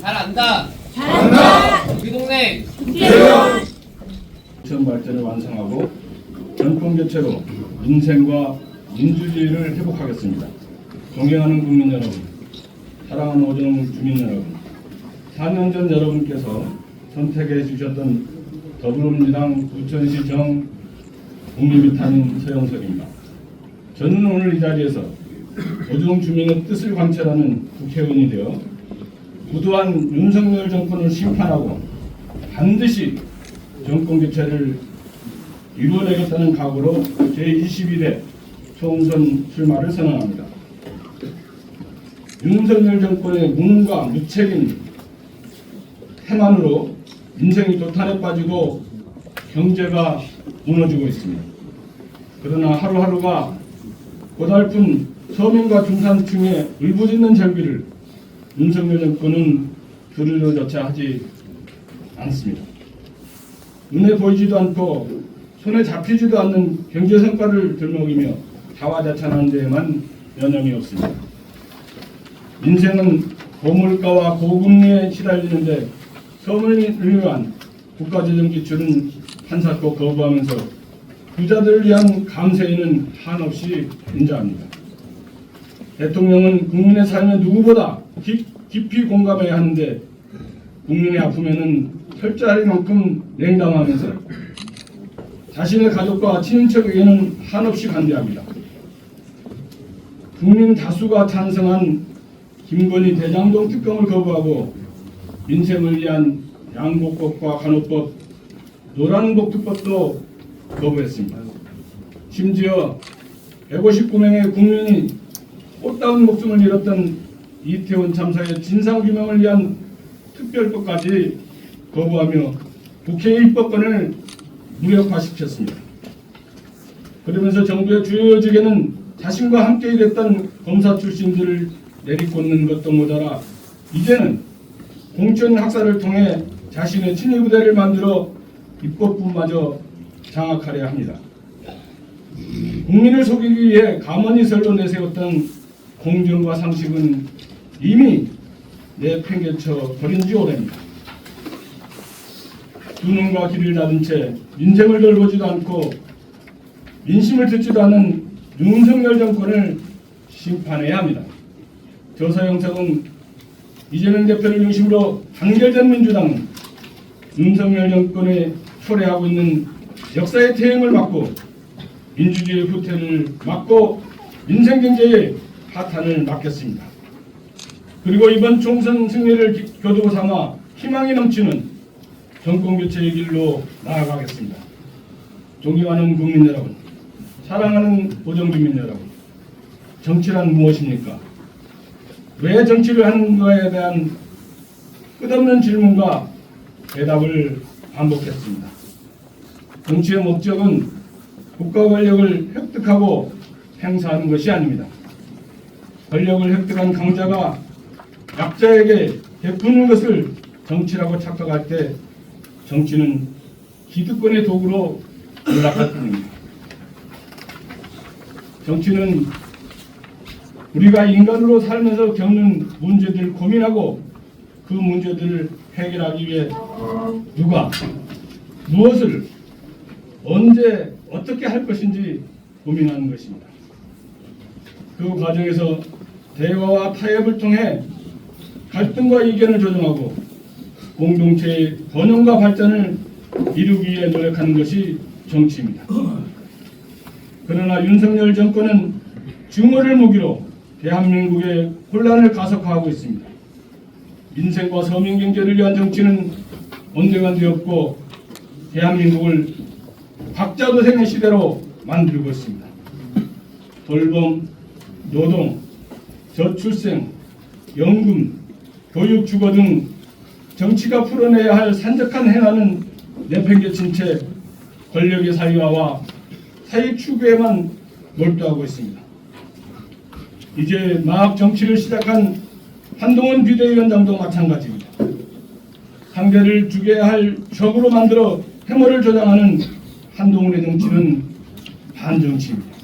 잘한다. 잘한다. 우리 동네 국회의원. 전 발전을 완성하고 정권 교체로 민생과 민주주의를 회복하겠습니다. 존경하는 국민 여러분, 사랑하는 오정 주민 여러분, 4년 전 여러분께서 선택해 주셨던 더불어민주당 부천시 정 국민비타민 서영석입니다. 저는 오늘 이 자리에서 오정 주민의 뜻을 관철하는 국회의원이 되어 부도한 윤석열 정권을 심판하고 반드시 정권 교체를 이루어내겠다는 각오로 제21회 총선 출마를 선언합니다. 윤석열 정권의 무능과 무책임 태만으로 인생이 도탄에 빠지고 경제가 무너지고 있습니다. 그러나 하루하루가 고달픈 서민과 중산층의 울부짖는 절규를 윤석열 정권은 들으려조차 하지 않습니다. 눈에 보이지도 않고 손에 잡히지도 않는 경제 성과를 들먹이며 자화자찬하는 데에만 여념이 없습니다. 민생은 고물가와 고금리에 시달리는데 서민을 위한 국가재정 지출은 한사코 거부하면서 부자들을 위한 감세에는 한없이 인자합니다. 대통령은 국민의 삶에 누구보다 깊이 공감해야 하는데 국민의 아픔에는 철저하리만큼 냉담하면서 자신의 가족과 친인척에게는 한없이 관대합니다. 국민 다수가 찬성한 김건희 대장동 특검을 거부하고 민생을 위한 양곡법과 간호법, 노란복두법도 거부했습니다. 심지어 159명의 국민이 꽃다운 목숨을 잃었던 이태원 참사의 진상규명을 위한 특별법까지 거부하며 국회의 입법권을 무력화시켰습니다. 그러면서 정부의 주요 요직에는 자신과 함께 일했던 검사 출신들을 내리꽂는 것도 모자라 이제는 공천 학살을 통해 자신의 친위 부대를 만들어 입법부마저 장악하려 합니다. 국민을 속이기 위해 가만히 설로 내세웠던 공정과 상식은 이미 내팽개쳐 버린 지 오래입니다. 두 눈과 귀를 닫은 채 민생을 돌보지도 않고 민심을 듣지도 않는 윤석열 정권을 심판해야 합니다. 저서영석은 이재명 대표를 중심으로 단결된 민주당은 윤석열 정권에 초래하고 있는 역사의 퇴행을 막고 민주주의의 후퇴를 막고 민생경제의 파탄을 막겠습니다. 그리고 이번 총선 승리를 교두보 삼아 희망이 넘치는 정권교체의 길로 나아가겠습니다. 존경하는 국민 여러분, 사랑하는 오정주민 여러분, 정치란 무엇입니까? 왜 정치를 하는가에 대한 끝없는 질문과 대답을 반복했습니다. 정치의 목적은 국가 권력을 획득하고 행사하는 것이 아닙니다. 권력을 획득한 강자가 약자에게 베푸는 것을 정치라고 착각할 때 정치는 기득권의 도구로 전락할 뿐입니다. 정치는 우리가 인간으로 살면서 겪는 문제들을 고민하고 그 문제들을 해결하기 위해 누가 무엇을 언제 어떻게 할 것인지 고민하는 것입니다. 그 과정에서 대화와 타협을 통해 갈등과 이견을 조정하고 공동체의 번영과 발전을 이루기 위해 노력하는 것이 정치입니다. 그러나 윤석열 정권은 증오를 무기로 대한민국의 혼란을 가속화하고 있습니다. 민생과 서민 경제를 위한 정치는 온데간데 없고 대한민국을 각자도생의 시대로 만들고 있습니다. 돌봄, 노동, 저출생, 연금, 교육, 주거 등 정치가 풀어내야 할 산적한 행안은 내팽개친 채 권력의 사유화와 사익 추구에만 몰두하고 있습니다. 이제 막 정치를 시작한 한동훈 비대위원장도 마찬가지입니다. 상대를 죽여야 할 적으로 만들어 해머를 조장하는 한동훈의 정치는 반정치입니다.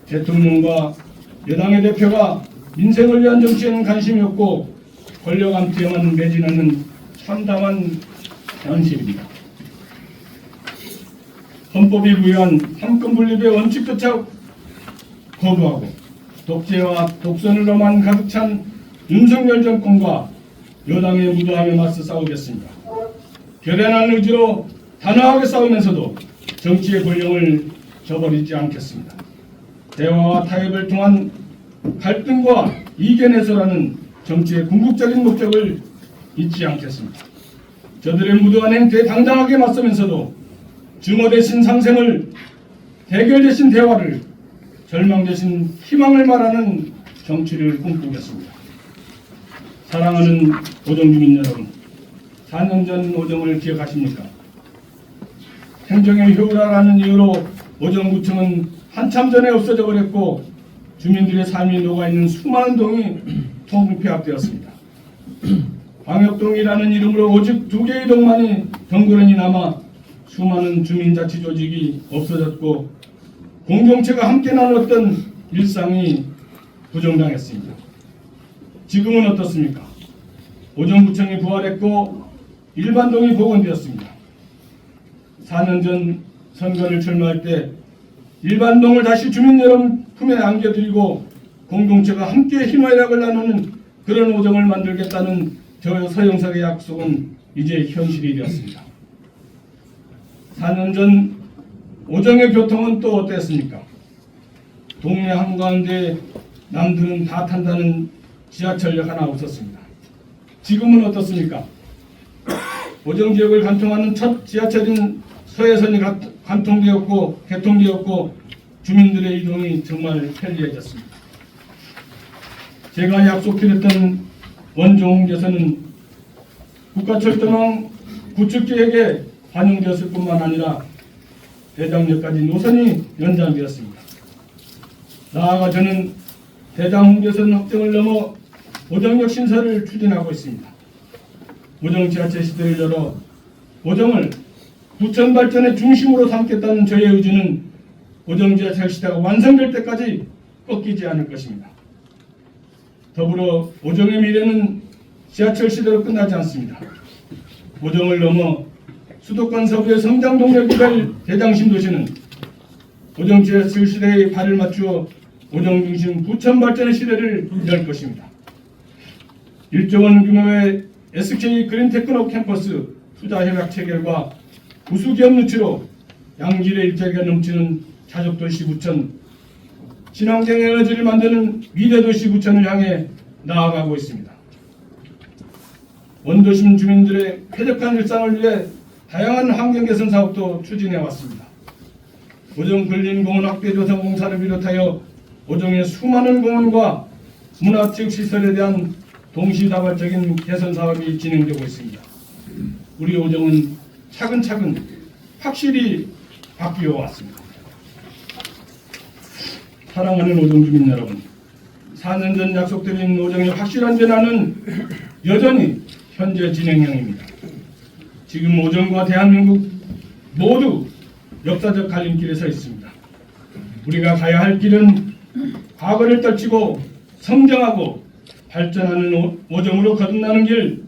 대통령과 여당의 대표가 민생을 위한 정치에는 관심이 없고 권력 암투에만 매진하는 참담한 현실입니다. 헌법이 부여한 삼권 분립의 원칙조차 거부하고 독재와 독선으로만 가득 찬 윤석열 정권과 여당의 무도함에 맞서 싸우겠습니다. 결연한 의지로 단호하게 싸우면서도 정치의 권력을 저버리지 않겠습니다. 대화와 타협을 통한 갈등과 이견 해소라는 정치의 궁극적인 목적을 잊지 않겠습니다. 저들의 무도한 행태에 당당하게 맞서면서도 증오 대신 상생을, 대결 대신 대화를, 절망 대신 희망을 말하는 정치를 꿈꾸겠습니다. 사랑하는 오정주민 여러분, 4년 전 오정을 기억하십니까? 행정의 효율화라는 이유로 오정구청은 한참 전에 없어져 버렸고 주민들의 삶이 녹아있는 수많은 동이 통폐합되었습니다. 광역동이라는 이름으로 오직 2개의 동만이 덩그러니 남아 수많은 주민자치조직이 없어졌고 공동체가 함께 나눴던 일상이 부정당했습니다. 지금은 어떻습니까? 오정구청이 부활했고 일반동이 복원되었습니다. 4년 전 선거를 출마할 때 일반동을 다시 주민 여러분 품에 안겨드리고 공동체가 함께 희노애락을 나누는 그런 오정을 만들겠다는 저 서영석의 약속은 이제 현실이 되었습니다. 4년 전 오정의 교통은 또 어땠습니까? 동네 한가운데 남들은 다 탄다는 지하철역 하나 없었습니다. 지금은 어떻습니까? 오정 지역을 관통하는 첫 지하철인 서해선이 개통되었고 주민들의 이동이 정말 편리해졌습니다. 제가 약속드렸던 원종 개선은 국가철도망 구축계획에 반영되었을 뿐만 아니라 대장역까지 노선이 연장되었습니다. 나아가 저는 대장홍개선 확정을 넘어 오정역 신설을 추진하고 있습니다. 오정 지하철 시대를 열어 오정을 부천 발전의 중심으로 삼겠다는 저의 의지는 오정 지하철 시대가 완성될 때까지 꺾이지 않을 것입니다. 더불어 오정의 미래는 지하철 시대로 끝나지 않습니다. 오정을 넘어 수도권 서부의 성장 동력이 될 대장신 도시는 오정 지하철 시대에 발을 맞추어 오정 중심 부천 발전의 시대를 열 것입니다. 1조 원 규모의 SK 그린테크노 캠퍼스 투자 협약 체결과 우수기업 유치로 양질의 일자리가 넘치는 자족도시 부천, 친환경 에너지를 만드는 미래도시 부천을 향해 나아가고 있습니다. 원도심 주민들의 쾌적한 일상을 위해 다양한 환경 개선 사업도 추진해 왔습니다. 오정 근린공원 확대 조성 공사를 비롯하여 오정의 수많은 공원과 문화체육시설에 대한 동시다발적인 개선 사업이 진행되고 있습니다. 우리 오정은 차근차근 확실히 바뀌어 왔습니다. 사랑하는 오정 주민 여러분, 4년 전 약속드린 오정의 확실한 변화는 여전히 현재 진행형입니다. 지금 오정과 대한민국 모두 역사적 갈림길에 서 있습니다. 우리가 가야 할 길은 과거를 떨치고 성장하고 발전하는 오정으로 거듭나는 길,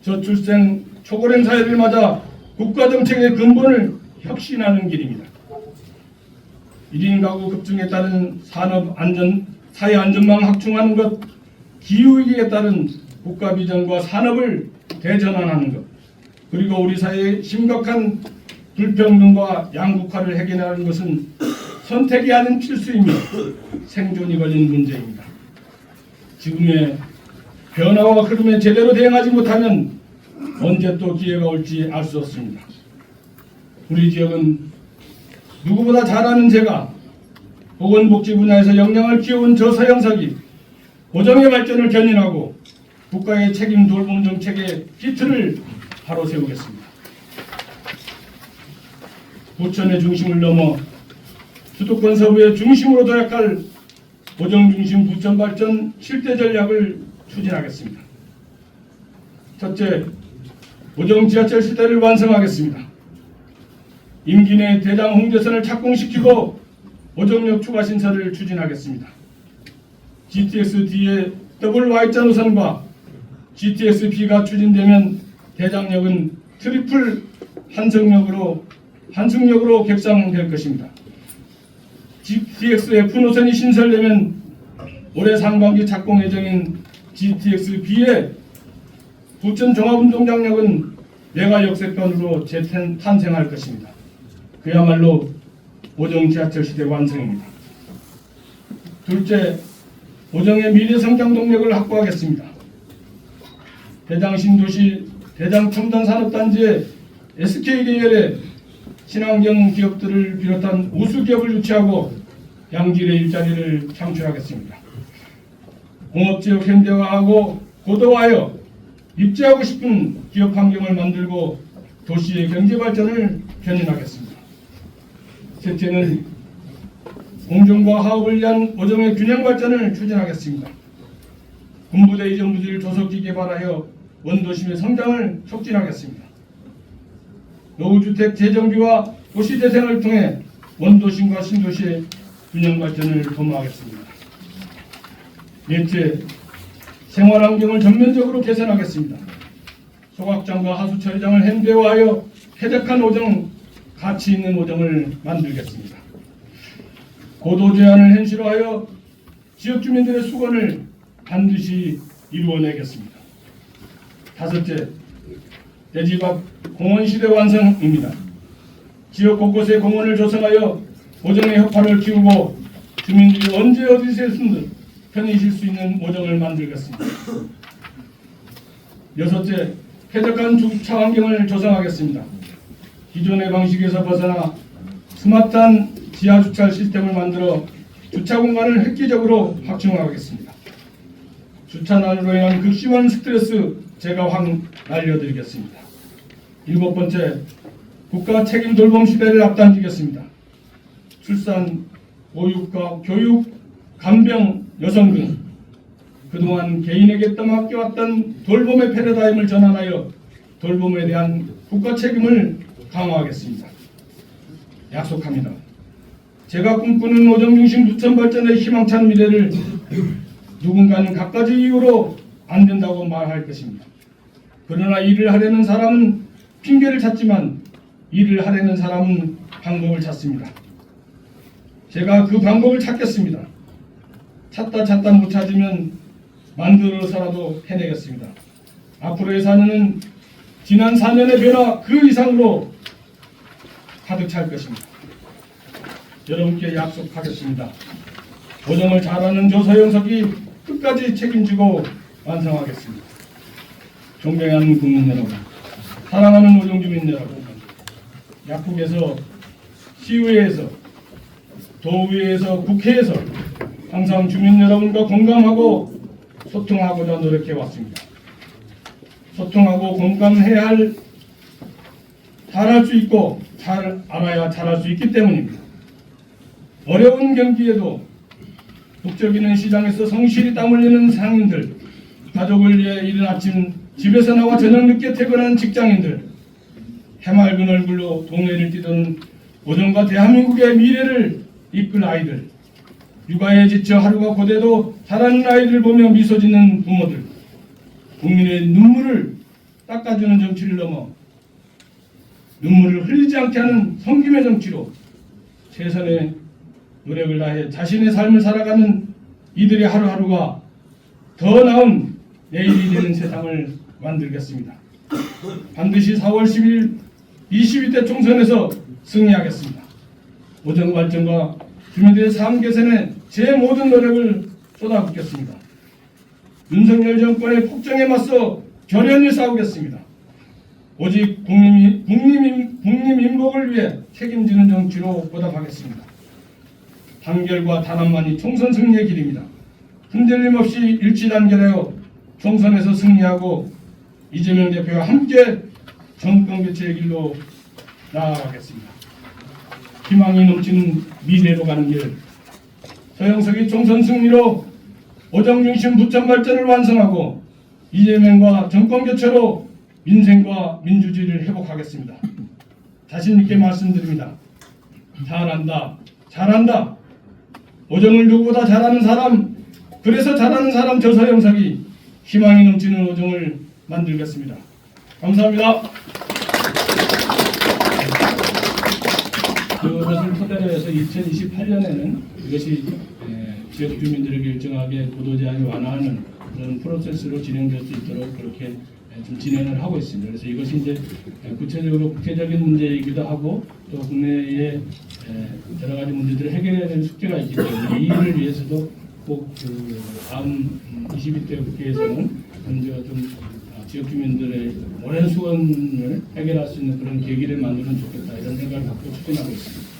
저출생 초고령 사회를 맞아 국가정책의 근본을 혁신하는 길입니다. 1인 가구 급증에 따른 사회 안전망 확충하는 것, 기후위기에 따른 국가 비전과 산업을 대전환하는 것, 그리고 우리 사회의 심각한 불평등과 양극화를 해결하는 것은 선택이 아닌 필수이며 생존이 걸린 문제입니다. 지금의 변화와 흐름에 제대로 대응하지 못하면 언제 또 기회가 올지 알 수 없습니다. 우리 지역은 누구보다 잘 아는 제가 보건복지 분야에서 역량을 키워온 저 서영석이 오정의 발전을 견인하고 국가의 책임 돌봄 정책의 기틀을 바로 세우겠습니다. 부천의 중심을 넘어 수도권 서부의 중심으로 도약할 오정 중심 부천 발전 7대 전략을 추진하겠습니다. 첫째, 오정 지하철 시대를 완성하겠습니다. 임기 내 대장 홍대선을 착공시키고 오정역 추가 신설을 추진하겠습니다. GTX-D의 더블 Y자 노선과 GTX-B가 추진되면 대장역은 트리플 한승역으로 격상될 것입니다. GTX-F 노선이 신설되면 올해 상반기 착공 예정인 GTX-B의 부천 종합운동장역은 메가 역세권으로 재탄생할 것입니다. 그야말로 오정 지하철 시대 완성입니다. 둘째, 오정의 미래 성장 동력을 확보하겠습니다. 대장 신도시, 대장 첨단 산업단지의 SK 계열의 친환경 기업들을 비롯한 우수 기업을 유치하고 양질의 일자리를 창출하겠습니다. 공업지역 현대화하고 고도화하여 입지하고 싶은 기업 환경을 만들고 도시의 경제 발전을 견인하겠습니다. 셋째는 공정과 화합을 위한 오정의 균형 발전을 추진하겠습니다. 군부대 이전 부지를 조속히 개발하여 원도심의 성장을 촉진하겠습니다. 노후주택 재정비와 도시재생을 통해 원도심과 신도시의 균형 발전을 도모하겠습니다. 넷째, 생활환경을 전면적으로 개선하겠습니다. 소각장과 하수처리장을 현대화하여 쾌적한 오정, 가치 있는 오정을 만들겠습니다. 고도 제한을 현실화하여 지역 주민들의 수건을 반드시 이루어내겠습니다. 다섯째, 대집 앞 공원 시대 완성입니다. 지역 곳곳에 공원을 조성하여 오정의 혁파를 키우고 주민들이 언제 어디서든 편히 쉴 수 있는 오정을 만들겠습니다. 여섯째, 쾌적한 주차 환경을 조성하겠습니다. 기존의 방식에서 벗어나 스마트한 지하 주차 시스템을 만들어 주차 공간을 획기적으로 확충하겠습니다. 주차난으로 인한 극심한 스트레스 제가 확 날려드리겠습니다. 일곱 번째, 국가 책임 돌봄 시대를 앞당기겠습니다. 출산, 보육과 교육, 간병, 여성 등 그동안 개인에게 떠맡겨왔던 돌봄의 패러다임을 전환하여 돌봄에 대한 국가 책임을 강화하겠습니다. 약속합니다. 제가 꿈꾸는 오정 중심 부천 발전의 희망찬 미래를 누군가는 갖가지 이유로 안 된다고 말할 것입니다. 그러나 일을 하려는 사람은 핑계를 찾지만 일을 하려는 사람은 방법을 찾습니다. 제가 그 방법을 찾겠습니다. 찾다 못 찾으면 만들어서라도 해내겠습니다. 앞으로의 4년은 지난 4년의 변화 그 이상으로 가득 찰 것입니다. 여러분께 약속하겠습니다. 오정을 잘하는 조서영석이 끝까지 책임지고 완성하겠습니다. 존경하는 국민 여러분, 사랑하는 오정 주민 여러분, 약국에서, 시의회에서, 도의회에서, 국회에서 항상 주민 여러분과 공감하고 소통하고자 노력해 왔습니다. 소통하고 공감해야 잘할 수 있고 잘 알아야 잘할 수 있기 때문입니다. 어려운 경기에도 북적이는 시장에서 성실히 땀 흘리는 상인들, 가족을 위해 이른 아침 집에서 나와 저녁 늦게 퇴근하는 직장인들, 해맑은 얼굴로 동해를 뛰던 오정과 대한민국의 미래를 이끌 아이들, 육아에 지쳐 하루가 고돼도 자라는 아이들 보며 미소 짓는 부모들, 국민의 눈물을 닦아주는 정치를 넘어 눈물을 흘리지 않게 하는 섬김의 정치로 최선의 노력을 다해 자신의 삶을 살아가는 이들의 하루하루가 더 나은 내일이 되는 세상을 만들겠습니다. 반드시 4월 10일 22대 총선에서 승리하겠습니다. 오정 발전과 주민들의 삶 개선에 제 모든 노력을 쏟아붓겠습니다. 윤석열 정권의 폭정에 맞서 결연히 싸우겠습니다. 오직 국민 인복을 위해 책임지는 정치로 보답하겠습니다. 단결과 단합만이 총선 승리의 길입니다. 흔들림 없이 일치단결하여 총선에서 승리하고 이재명 대표와 함께 정권 교체의 길로 나아가겠습니다. 희망이 넘치는 미래로 가는 길, 서영석이 총선 승리로 오정 중심 부천 발전을 완성하고 이재명과 정권 교체로 민생과 민주주의를 회복하겠습니다. 자신 있게 말씀드립니다. 잘한다. 오정을 누구보다 잘하는 사람, 그래서 잘하는 사람 저 서영석이 희망이 넘치는 오정을 만들겠습니다. 감사합니다. 그것을 토대로 해서 2028년에는 이것이 지역 주민들에게 일정하게 고도 제한을 완화하는 그런 프로세스로 진행될 수 있도록 그렇게 좀 진행을 하고 있습니다. 그래서 이것이 이제 구체적으로 국제적인 문제이기도 하고 또 국내의 여러 가지 문제들을 해결해야 되는 숙제가 있기 때문에 이 일을 위해서도 꼭 그 다음 22대 국회에서는 먼저 좀 지역 주민들의 오랜 수원을 해결할 수 있는 그런 계기를 만들면 좋겠다 이런 생각을 갖고 추진하고 있습니다.